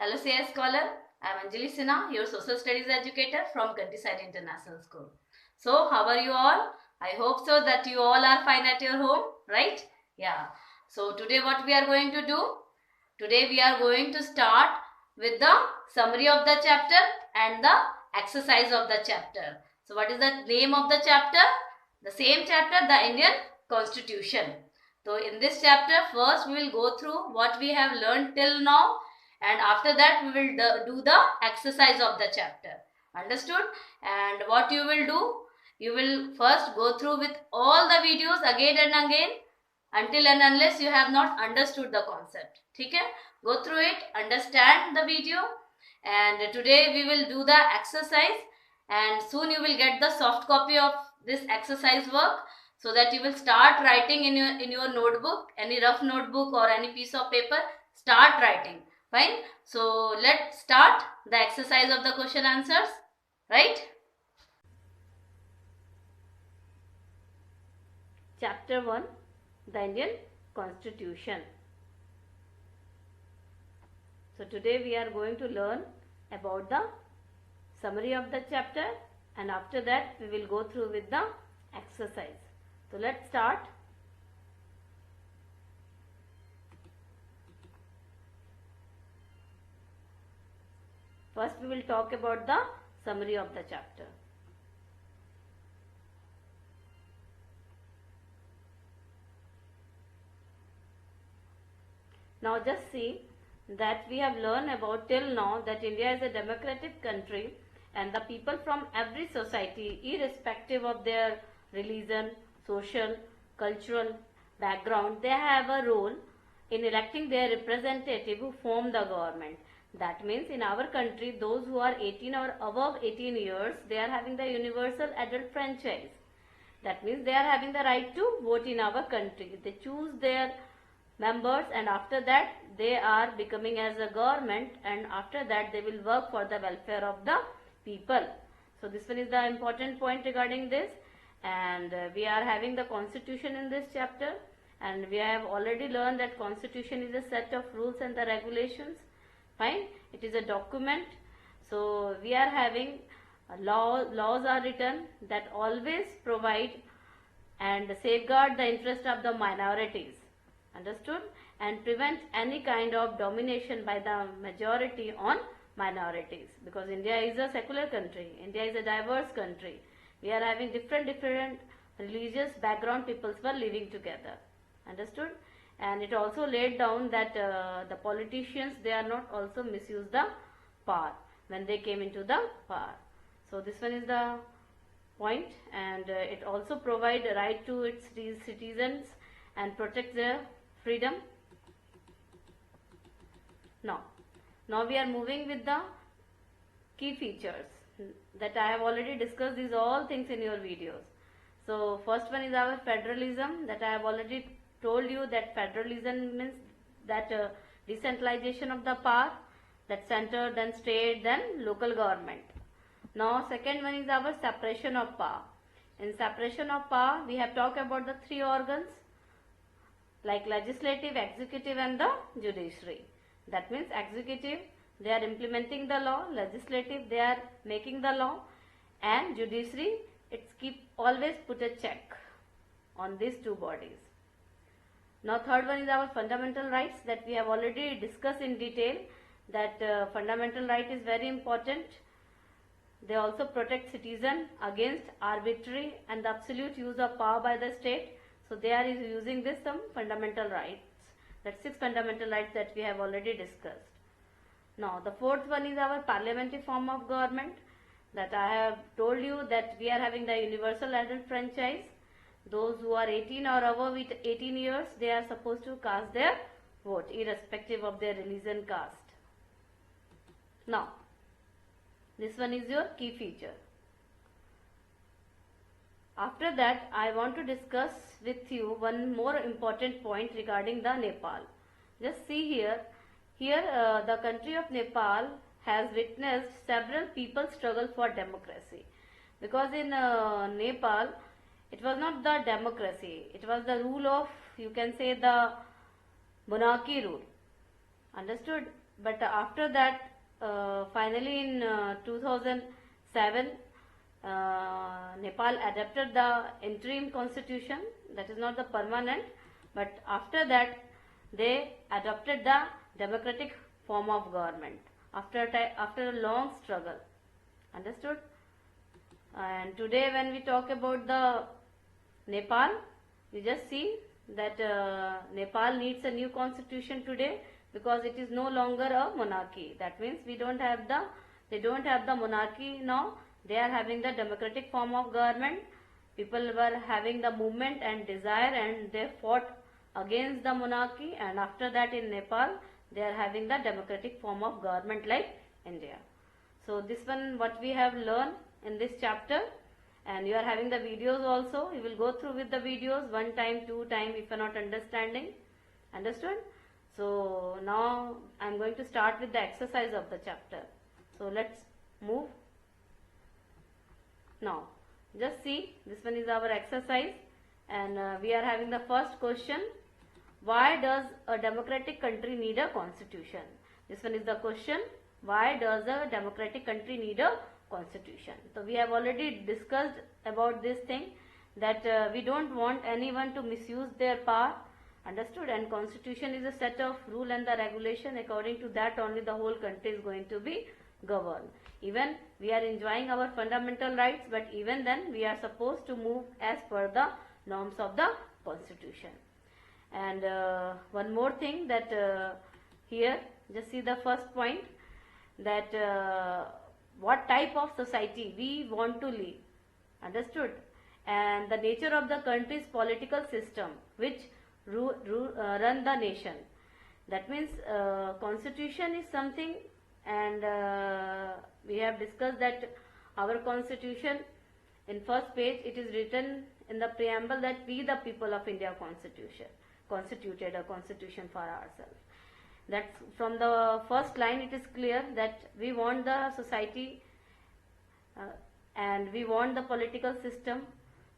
Hello CI Scholar, I am Anjali Sinha, your social studies educator from Countryside International School. So how are you all? I hope so that you all are fine at your home, right? Yeah. So today what we are going to do? Today we are going to start with the summary of the chapter and the exercise of the chapter. So what is the name of the chapter? The same chapter, the Indian Constitution. So in this chapter, first we will go through what we have learned till now, and after that we will do the exercise of the chapter. Understood? And what you will do? You will first go through with all the videos again and again until and unless you have not understood the concept. Okay? Go through it, understand the video, and today we will do the exercise, and soon you will get the soft copy of this exercise work, so that you will start writing in your notebook, any rough notebook or any piece of paper. Start writing. Fine. So let's start the exercise of the question answers. Right? Chapter 1, the Indian Constitution. So today we are going to learn about the summary of the chapter, and after that we will go through with the exercise. So let's start. First we will talk about the summary of the chapter. Now just see that we have learned about till now that India is a democratic country, and the people from every society, irrespective of their religion, social, cultural background, they have a role in electing their representative who form the government. That means in our country, those who are 18 or above 18 years, they are having the universal adult franchise. That means they are having the right to vote in our country. They choose their members, and after that they are becoming as a government, and after that they will work for the welfare of the people. So this one is the important point regarding this. And we are having the constitution in this chapter, and we have already learned that constitution is a set of rules and the regulations. Fine, it is a document. So we are having laws are written that always provide and safeguard the interest of the minorities. Understood? And prevent any kind of domination by the majority on minorities, because India is a secular country, India is a diverse country. We are having different religious background peoples were living together. Understood? And it also laid down that the politicians, they are not also misuse the power when they came into the power. So this one is the point, and it also provide a right to its citizens and protect their freedom. Now we are moving with the key features that I have already discussed these all things in your videos. So first one is our federalism, that I have already told you that federalism means that decentralization of the power, that center, then state, then local government. Now second one is our separation of power. In separation of power, we have talked about the three organs like legislative, executive, and the judiciary. That means executive, they are implementing the law, legislative, they are making the law, and judiciary, it's always put a check on these two bodies. Now third one is our fundamental rights, that we have already discussed in detail, that fundamental right is very important. They also protect citizen against arbitrary and the absolute use of power by the state. So they are using this some fundamental rights. That's 6 fundamental rights that we have already discussed. Now the fourth one is our parliamentary form of government, that I have told you that we are having the universal adult franchise. Those who are 18 or above 18 years, they are supposed to cast their vote irrespective of their religion, caste. Now this one is your key feature. After that, I want to discuss with you one more important point regarding the Nepal. Just see here. Here the country of Nepal has witnessed several people struggle for democracy. Because in Nepal, it was not the democracy. It was the rule of, you can say, the monarchy rule. Understood? but after that, finally in 2007, Nepal adopted the interim constitution, that is not the permanent, but after that they adopted the democratic form of government after a long struggle. Understood? And today when we talk about the Nepal, you just see that Nepal needs a new constitution today because it is no longer a monarchy. That means they don't have the monarchy now. They are having the democratic form of government. People were having the movement and desire, and they fought against the monarchy, and after that in Nepal they are having the democratic form of government like India. So this one what we have learned in this chapter, and you are having the videos also. You will go through with the videos one time, two time if you are not understanding. Understood? So now I am going to start with the exercise of the chapter. So let's move. Now just see, this one is our exercise, and we are having the first question. Why does a democratic country need a constitution? This one is the question. Why does a democratic country need a constitution? So we have already discussed about this thing, that we don't want anyone to misuse their power. Understood? And constitution is a set of rule and the regulation. According to that only the whole country is going to be governed. Even we are enjoying our fundamental rights, but even then we are supposed to move as per the norms of the constitution. And one more thing, that here just see the first point, that what type of society we want to live. Understood? And the nature of the country's political system which run the nation. That means constitution is something, and we have discussed that our constitution, in first page it is written in the preamble that we the people of India constituted a constitution for ourselves. That's from the first line it is clear that we want the society and we want the political system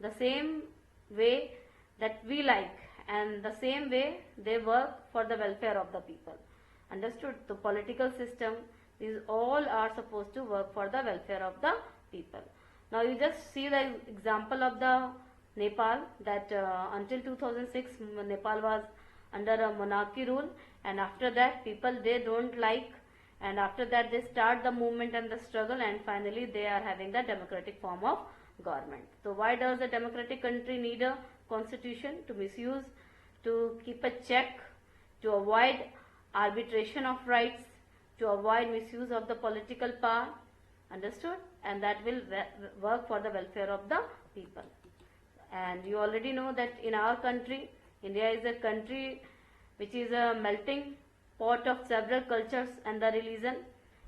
the same way that we like, and the same way they work for the welfare of the people. Understood? The political system, these all are supposed to work for the welfare of the people. Now you just see the example of the Nepal, that until 2006 Nepal was under a monarchy rule, and after that people they don't like, and after that they start the movement and the struggle, and finally they are having the democratic form of government. So why does a democratic country need a constitution? To misuse, to keep a check, to avoid arbitration of rights, to avoid misuse of the political power. Understood? And that will work for the welfare of the people. And you already know that in our country, India is a country which is a melting pot of several cultures and the religion,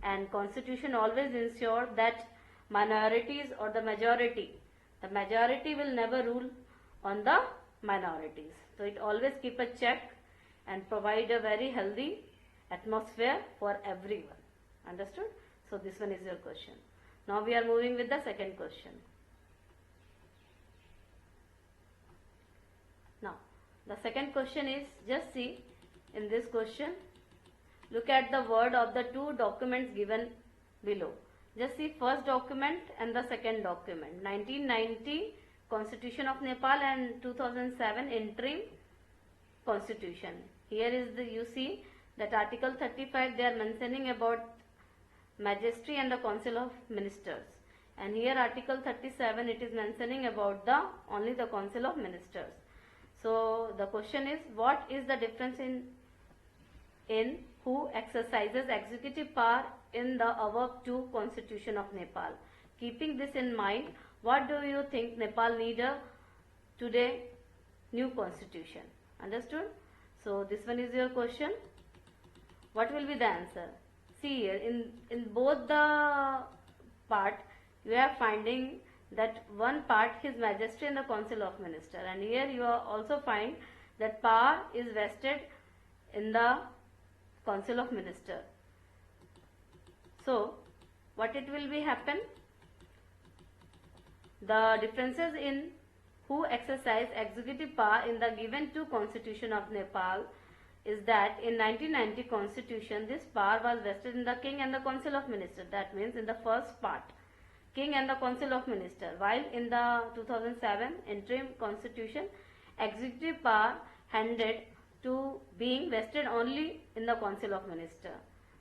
and constitution always ensure that minorities or the majority will never rule on the minorities. So it always keep a check and provide a very healthy atmosphere for everyone. Understood? So this one is your question. Now we are moving with the second question. Now the second question is, just see in this question, look at the word of the two documents given below. Just see first document and the second document. 1990 Constitution of Nepal and 2007 interim constitution. Here is the, you see that article 35 they are mentioning about majesty and the council of ministers, and here article 37 it is mentioning about the only the council of ministers. So the question is, what is the difference in who exercises executive power in the above two constitution of Nepal? Keeping this in mind, what do you think Nepal need a today new constitution? Understood? So this one is your question. What will be the answer? See here, in both the part you are finding that one part His Majesty and the Council of Ministers, and here you are also find that power is vested in the Council of Ministers. So what it will be happen? The differences in who exercise executive power in the given two constitution of Nepal is that in 1990 constitution, this power was vested in the king and the council of ministers. That means in the first part, king and the council of ministers, while in the 2007 interim constitution, executive power handed to being vested only in the council of ministers,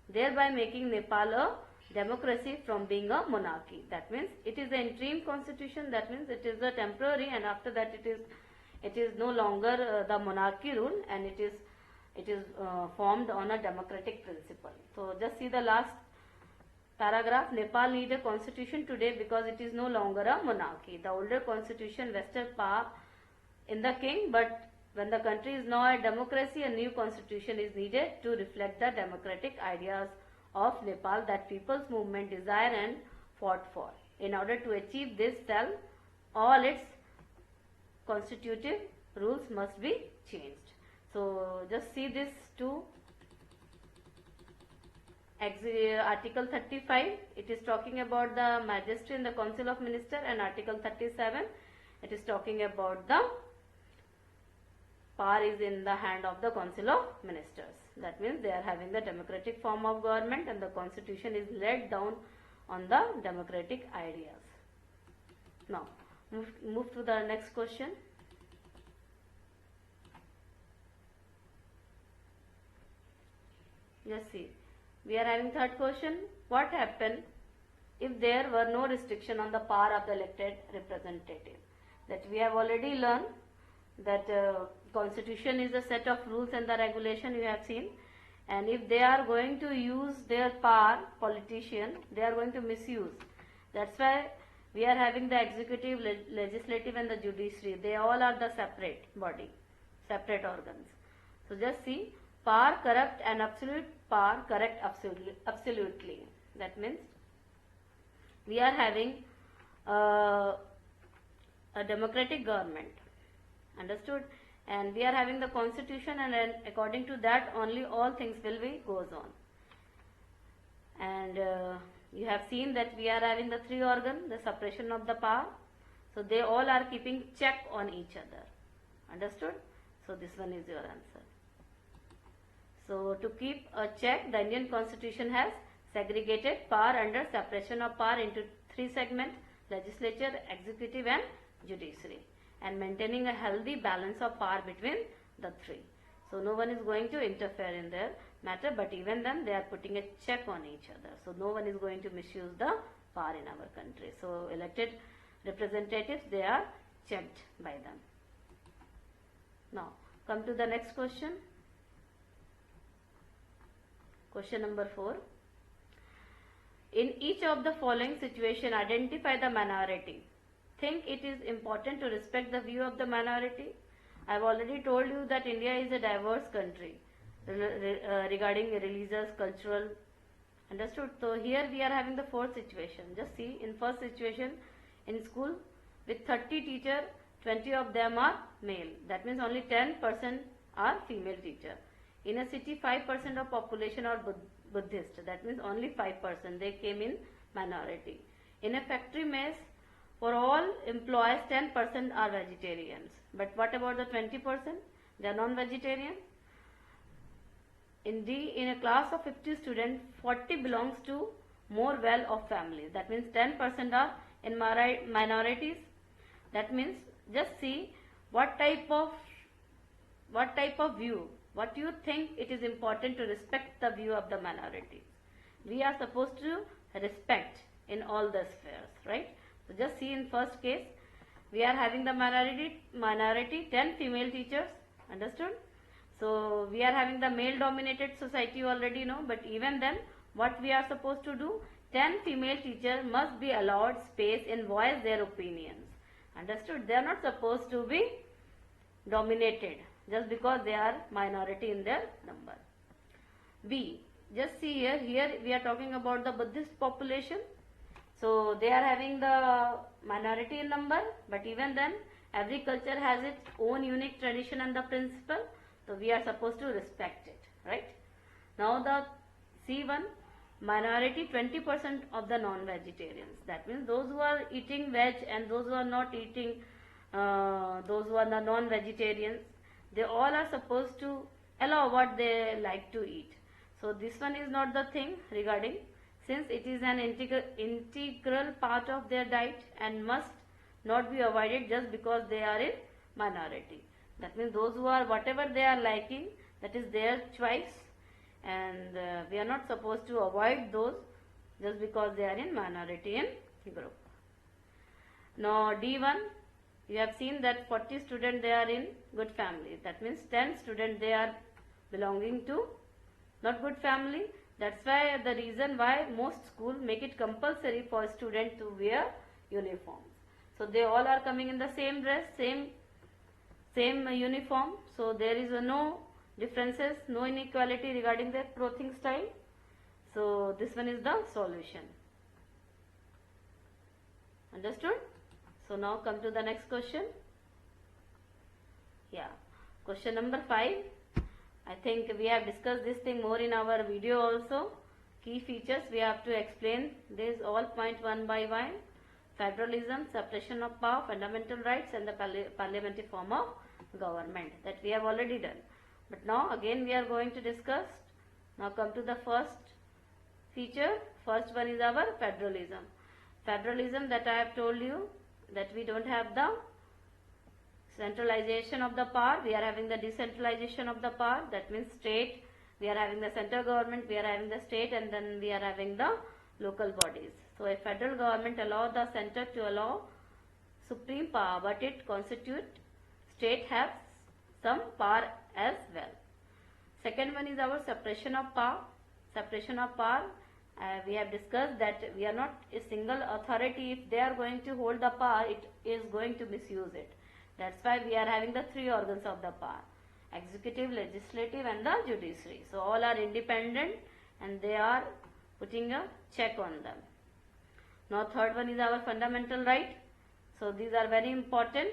thereby making Nepal a democracy from being a monarchy. That means it is an interim constitution, that means it is a temporary, and after that it is no longer the monarchy rule, and it is formed on a democratic principle. So just see the last paragraph. Nepal need a constitution today because it is no longer a monarchy. The older constitution vested power in the king, but when the country is now a democracy, a new constitution is needed to reflect the democratic ideas of Nepal that people's movement desire and fought for. In order to achieve this, all its constitutive rules must be changed. So just see this two. Article 35, it is talking about the majesty in the council of ministers, and article 37, it is talking about the power is in the hand of the council of ministers. That means they are having the democratic form of government, and the constitution is laid down on the democratic ideas. Now move to the next question. Just see, we are having third question. What happened if there were no restriction on the power of the elected representative? That we have already learned that constitution is a set of rules and the regulation you have seen, and if they are going to use their power, politician, they are going to misuse. That's why we are having the executive, legislative and the judiciary. They all are the separate body, separate organs. So just see, power corrupt and absolute power correct absolutely. That means we are having a democratic government, understood, and we are having the constitution, and according to that only all things will be goes on. And you have seen that we are having the three organs, the separation of the power, so they all are keeping check on each other, understood. So this one is your answer. So to keep a check, the Indian constitution has segregated power under separation of power into three segments: legislature, executive and judiciary, and maintaining a healthy balance of power between the three. So no one is going to interfere in their matter, but even then they are putting a check on each other. So no one is going to misuse the power in our country. So elected representatives, they are checked by them. Now come to the next question. Question number 4. In each of the following situation, identify the minority. Think it is important to respect the view of the minority. I have already told you that India is a diverse country regarding religious, cultural, understood. So here we are having the fourth situation. Just see, in first situation, in school with 30 teachers, 20 of them are male. That means only 10% are female teacher. In a city, 5% of population are Buddhist. That means only 5%. They came in minority. In a factory mess, for all employees, 10% are vegetarians. But what about the 20%? They are non-vegetarian. In D, in a class of 50 students, 40 belongs to more well-off families. That means 10% are in minorities. That means just see what type of view. What do you think it is important to respect the view of the minorities? We are supposed to respect in all the spheres, right? So just see, in first case, we are having the minority 10 female teachers, understood? So we are having the male dominated society, you already know, but even then what we are supposed to do, 10 female teachers must be allowed space in voice their opinions, understood? They are not supposed to be dominated just because they are minority in their number. B, just see here we are talking about the Buddhist population. So they are having the minority in number, but even then every culture has its own unique tradition and the principle. So we are supposed to respect it, right? Now the C1, minority 20% of the non-vegetarians. That means those who are eating veg and those who are not eating, those who are the non-vegetarians, they all are supposed to allow what they like to eat. So this one is not the thing regarding, since it is an integral part of their diet and must not be avoided just because they are in minority. That means those who are, whatever they are liking, that is their choice, and we are not supposed to avoid those just because they are in minority in group. Now D1, you have seen that 40 students they are in good family. That means 10 students they are belonging to not good family. That's why the reason why most school make it compulsory for students to wear uniforms. So they all are coming in the same dress, same uniform. So there is no differences, no inequality regarding their clothing style. So this one is the solution. Understood? So now come to the next question. Yeah, question number 5. I think we have discussed this thing more in our video also. Key features, we have to explain this all point one by one. Federalism, separation of power, fundamental rights, and the parliamentary form of government, that we have already done. But now again we are going to discuss. Now come to the first feature. First one is our federalism. Federalism, that I have told you that we don't have the centralization of the power, we are having the decentralization of the power. That means state, we are having the central government, we are having the state, and then we are having the local bodies. So a federal government allows the center to allow supreme power, but it constitutes state has some power as well. Second one is our separation of power. Separation of power, we have discussed that we are not a single authority. If they are going to hold the power, it is going to misuse it. That's why we are having the 3 organs of the power: executive, legislative, and the judiciary. So all are independent and they are putting a check on them. Now third one is our fundamental right. So these are very important.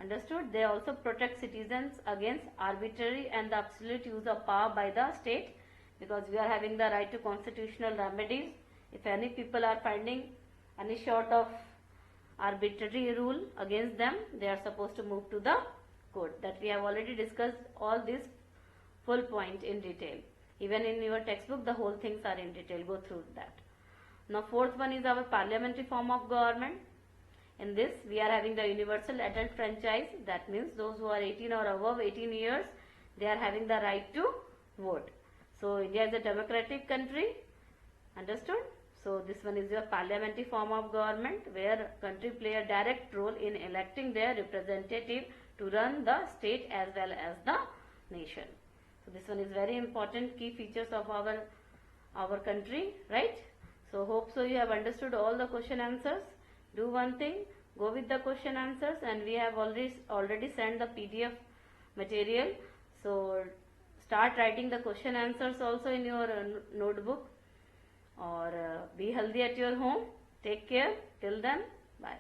Understood? They also protect citizens against arbitrary and the absolute use of power by the state, because we are having the right to constitutional remedies. If any people are finding any sort of arbitrary rule against them, they are supposed to move to the court. That we have already discussed all this full point in detail. Even in your textbook, the whole things are in detail. Go through that. Now fourth one is our parliamentary form of government. In this, we are having the universal adult franchise. That means those who are 18 or above 18 years, they are having the right to vote. So India is a democratic country. Understood? So this one is your parliamentary form of government, where country play a direct role in electing their representative to run the state as well as the nation. So this one is very important key features of our country, right? So hope so you have understood all the question answers. Do one thing, go with the question answers, and we have already sent the PDF material. So start writing the question answers also in your notebook, or be healthy at your home. Take care. Till then, bye.